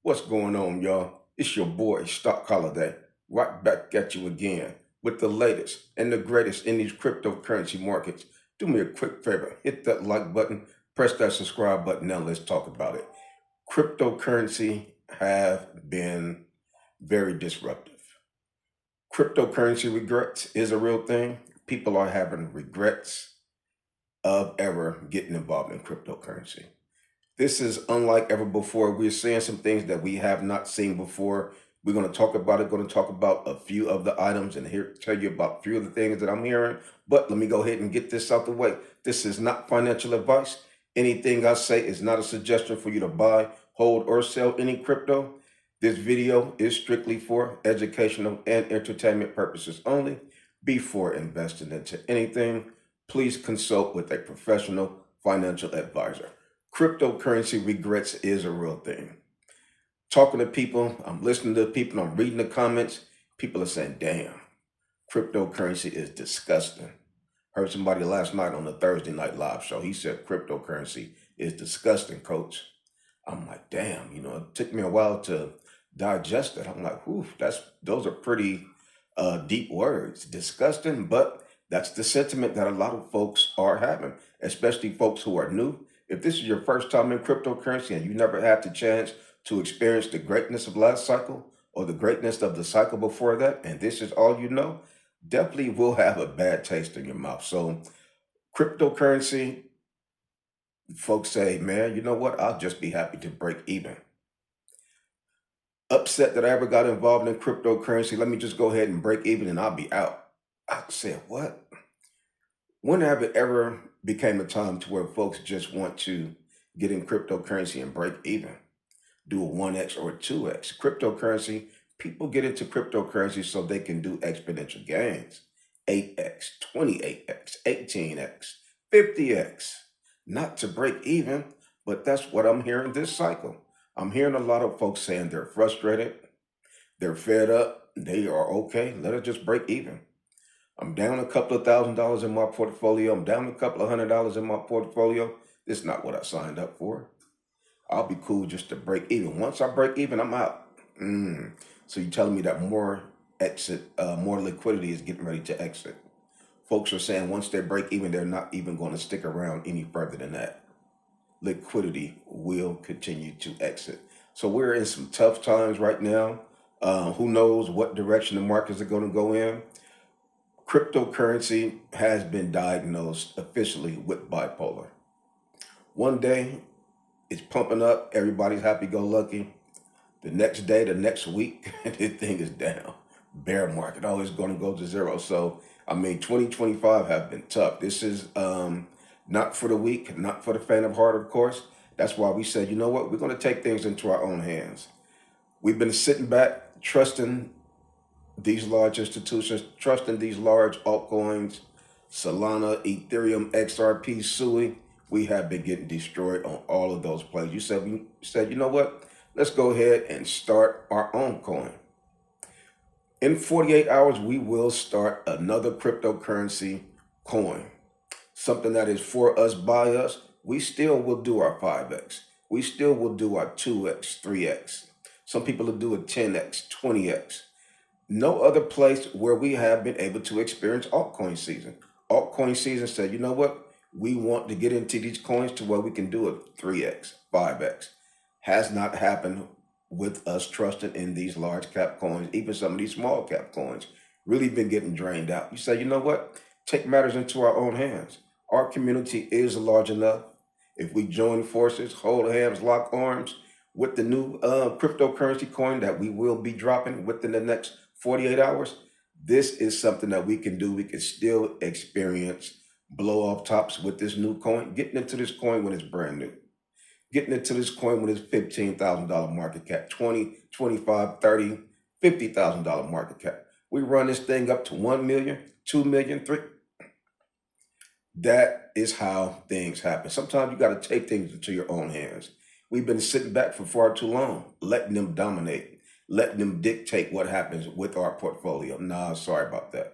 What's going on, y'all? It's your boy, Stock Holiday, right back at you again with the latest and the greatest in these cryptocurrency markets. Do me a quick favor, hit that like button, press that subscribe button. Now let's talk about it. Cryptocurrency have been very disruptive. Cryptocurrency regrets is a real thing. People are having regrets of ever getting involved in cryptocurrency. This is unlike ever before. We're seeing some things that we have not seen before. We're going to talk about it, going to talk about a few of the items and here tell you about a few of the things that I'm hearing. But let me go ahead and get this out the way. This is not financial advice. Anything I say is not a suggestion for you to buy, hold, or sell any crypto. This video is strictly for educational and entertainment purposes only. Before investing into anything, please consult with a professional financial advisor. Cryptocurrency regrets is a real thing. Talking to people, I'm listening to people, I'm reading the comments. People are saying, damn, cryptocurrency is disgusting. Heard somebody last night on the Thursday Night Live show. He said cryptocurrency is disgusting, coach. I'm like, damn, it took me a while to digest it. I'm like, whew, those are pretty deep words. Disgusting, but that's the sentiment that a lot of folks are having, especially folks who are new. If this is your first time in cryptocurrency and you never had the chance to experience the greatness of last cycle or the greatness of the cycle before that, and this is all you know, definitely will have a bad taste in your mouth. So cryptocurrency, folks say, man, you know what? I'll just be happy to break even. Upset that I ever got involved in cryptocurrency. Let me just go ahead and break even and I'll be out. I said, what? When have it ever became a time to where folks just want to get in cryptocurrency and break even? Do a 1x or a 2x. Cryptocurrency, people get into cryptocurrency so they can do exponential gains. 8x, 28x, 18x, 50x. Not to break even, but that's what I'm hearing this cycle. I'm hearing a lot of folks saying they're frustrated, they're fed up, they are okay, let us just break even. I'm down a couple of $1,000s in my portfolio. I'm down a couple of $100s in my portfolio. This is not what I signed up for. I'll be cool just to break even. Once I break even, I'm out. So you're telling me that more liquidity is getting ready to exit. Folks are saying once they break even, they're not even going to stick around any further than that. Liquidity will continue to exit. So we're in some tough times right now. Who knows what direction the markets are going to go in? Cryptocurrency has been diagnosed officially with bipolar. One day, it's pumping up, everybody's happy-go-lucky. The next day, the next week, this thing is down. Bear market, always going to go to zero. So, 2025 have been tough. This is not for the weak, not for the faint of heart, of course. That's why we said, you know what, we're going to take things into our own hands. We've been sitting back, trusting these large institutions, trusting these large altcoins, Solana, Ethereum, XRP, SUI. We have been getting destroyed on all of those plays. We said, you know what? Let's go ahead and start our own coin. In 48 hours, we will start another cryptocurrency coin. Something that is for us, by us. We still will do our 5x. We still will do our 2x, 3x. Some people will do a 10x, 20x. No other place where we have been able to experience altcoin season. Altcoin season said, you know what? We want to get into these coins to where we can do a 3x, 5x. Has not happened with us trusting in these large cap coins, even some of these small cap coins. Really been getting drained out. You say, you know what? Take matters into our own hands. Our community is large enough. If we join forces, hold hands, lock arms with the new cryptocurrency coin that we will be dropping within the next 48 hours, this is something that we can do. We can still experience blow off tops with this new coin, getting into this coin when it's brand new, getting into this coin when it's $15,000 market cap, 20, 25, 30, $50,000 market cap. We run this thing up to 1 million, 2 million, 3. That is how things happen. Sometimes you got to take things into your own hands. We've been sitting back for far too long, letting them dominate, letting them dictate what happens with our portfolio. Nah, sorry about that.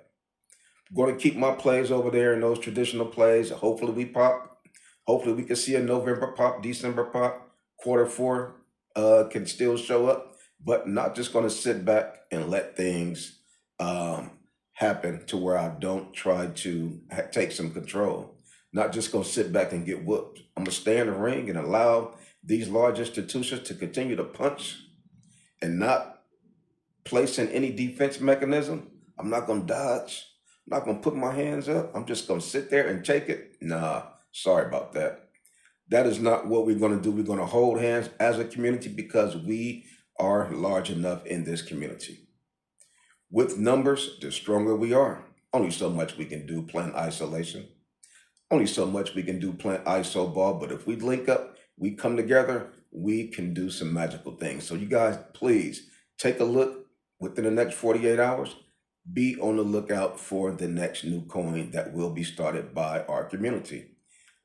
I'm going to keep my plays over there in those traditional plays. Hopefully we pop. Hopefully we can see a November pop, December pop, quarter 4, can still show up, but not just going to sit back and let things um, happen to where I don't try to take some control. Not just going to sit back and get whooped. I'm going to stay in the ring and allow these large institutions to continue to punch and not place in any defense mechanism. I'm not going to dodge. I'm not going to put my hands up. I'm just going to sit there and take it. Nah, sorry about that. That is not what we're going to do. We're going to hold hands as a community because we are large enough in this community. With numbers, the stronger we are. Only so much we can do playing isolation. Only so much we can do playing ISO ball. But if we link up, we come together, we can do some magical things. So you guys, please take a look within the next 48 hours. Be on the lookout for the next new coin that will be started by our community.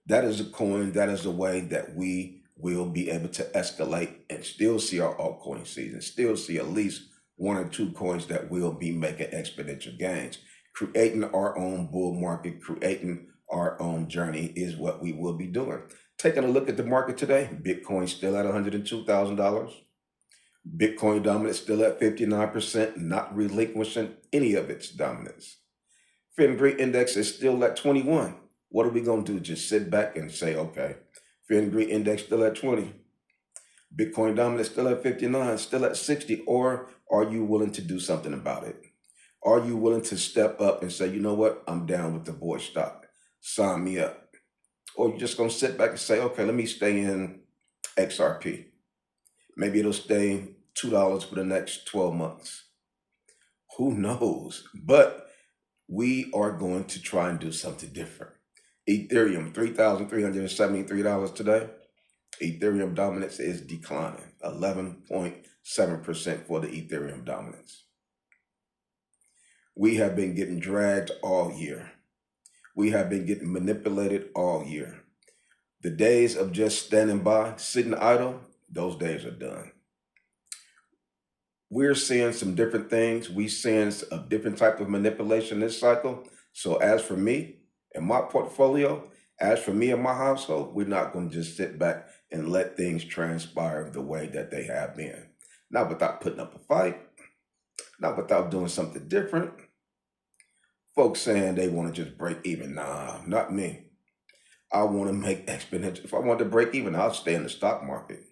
That is a coin, that is a way that we will be able to escalate and still see our altcoin season, still see at least one or two coins that will be making exponential gains. Creating our own bull market, creating our own journey is what we will be doing. Taking a look at the market today, Bitcoin still at $102,000. Bitcoin dominance still at 59%, not relinquishing any of its dominance. Fingree index is still at 21. What are we going to do? Just sit back and say, okay, Fingree index still at 20. Bitcoin dominance still at 59, still at 60. Or are you willing to do something about it? Are you willing to step up and say, you know what? I'm down with the boy stock. Sign me up. Or you're just going to sit back and say, okay, let me stay in XRP. Maybe it'll stay $2 for the next 12 months. Who knows? But we are going to try and do something different. Ethereum, $3,373 today. Ethereum dominance is declining, 11.7% for the Ethereum dominance. We have been getting dragged all year. We have been getting manipulated all year. The days of just standing by, sitting idle, those days are done. We're seeing some different things. We're seeing a different type of manipulation this cycle. So as for me and my portfolio, as for me and my household, we're not going to just sit back and let things transpire the way that they have been. Not without putting up a fight, not without doing something different. Folks saying they want to just break even. Nah, not me. I want to make exponential. If I want to break even, I'll stay in the stock market.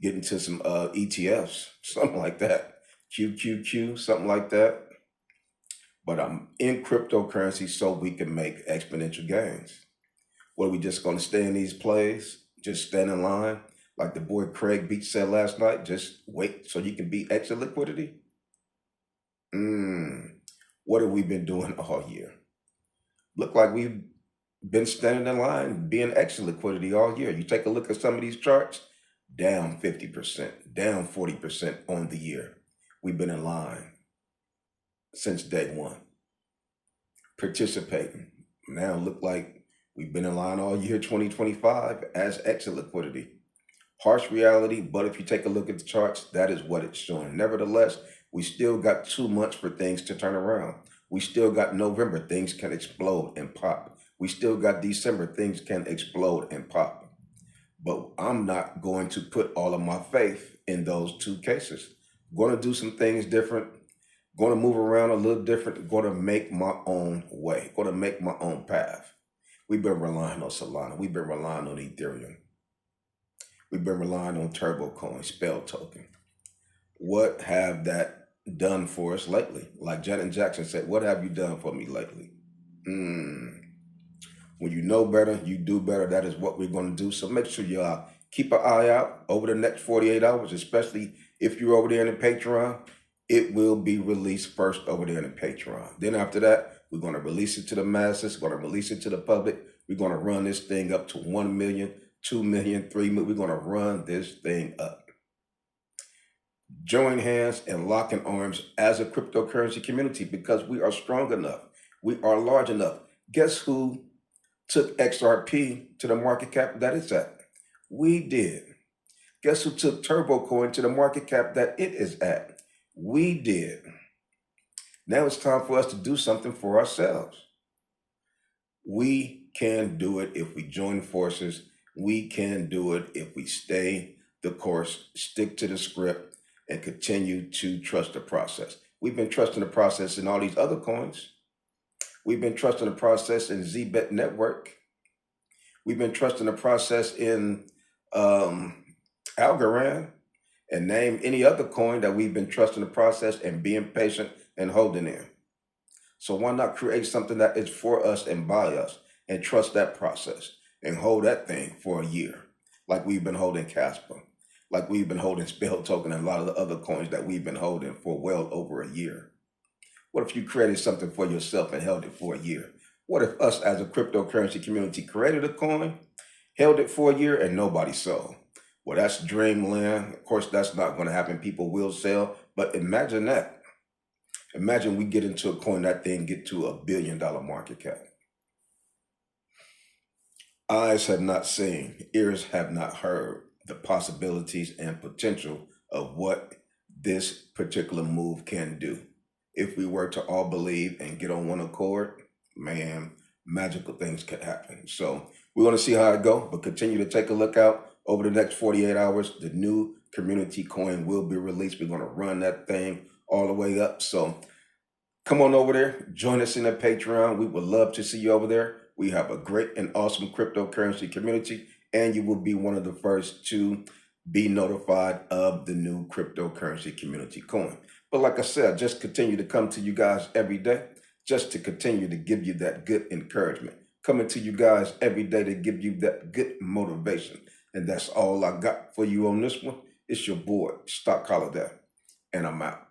Get into some ETFs, something like that. QQQ, something like that. But I'm in cryptocurrency so we can make exponential gains. What, are we just going to stay in these plays? Just stand in line? Like the boy Craig Beach said last night, just wait so you can be exit liquidity? What have we been doing all year? Look like we've been standing in line, being exit liquidity all year. You take a look at some of these charts, down 50%, down 40% on the year. We've been in line since day one, participating. Now look like we've been in line all year 2025 as exit liquidity. Harsh reality, but if you take a look at the charts, that is what it's showing. Nevertheless, we still got 2 months for things to turn around. We still got November, things can explode and pop. We still got December, things can explode and pop. But I'm not going to put all of my faith in those 2 cases. Going to do some things different, going to move around a little different, going to make my own way, going to make my own path. We've been relying on Solana. We've been relying on Ethereum. We've been relying on Turbo Coin, Spell Token. What have that done for us lately? Like Janet Jackson said, what have you done for me lately? When you know better, you do better. That is what we're going to do. So make sure you keep an eye out over the next 48 hours, especially if you're over there in the Patreon. It will be released first over there in the Patreon. Then after that, we're going to release it to the masses, going to release it to the public. We're going to run this thing up to 1 million, 2 million, 3 million. We're going to run this thing up. Join hands and lock in arms as a cryptocurrency community because we are strong enough. We are large enough. Guess who took XRP to the market cap that it's at? We did. Guess who took Turbo Coin to the market cap that it is at? We did. Now it's time for us to do something for ourselves. We can do it if we join forces. We can do it if we stay the course, stick to the script, and continue to trust the process. We've been trusting the process in all these other coins. We've been trusting the process in ZBet Network. We've been trusting the process in Algorand, and name any other coin that we've been trusting the process and being patient and holding in. So why not create something that is for us and by us and trust that process and hold that thing for a year, like we've been holding Casper, like we've been holding Spell Token and a lot of the other coins that we've been holding for well over a year. What if you created something for yourself and held it for a year? What if us as a cryptocurrency community created a coin, held it for a year, and nobody sold? Well, that's dreamland. Of course, that's not going to happen. People will sell. But imagine that. Imagine we get into a coin, that thing get to $1 billion market cap. Eyes have not seen, ears have not heard the possibilities and potential of what this particular move can do. If we were to all believe and get on one accord, man, magical things could happen. So we're going to see how it go, but continue to take a look out over the next 48 hours. The new community coin will be released. We're going to run that thing all the way up. So come on over there, join us in the Patreon. We would love to see you over there. We have a great and awesome cryptocurrency community, and you will be one of the first to be notified of the new cryptocurrency community coin. But like I said, just continue to come to you guys every day, just to continue to give you that good encouragement. Coming to you guys every day to give you that good motivation. And that's all I got for you on this one. It's your boy, Stock Holiday, and I'm out.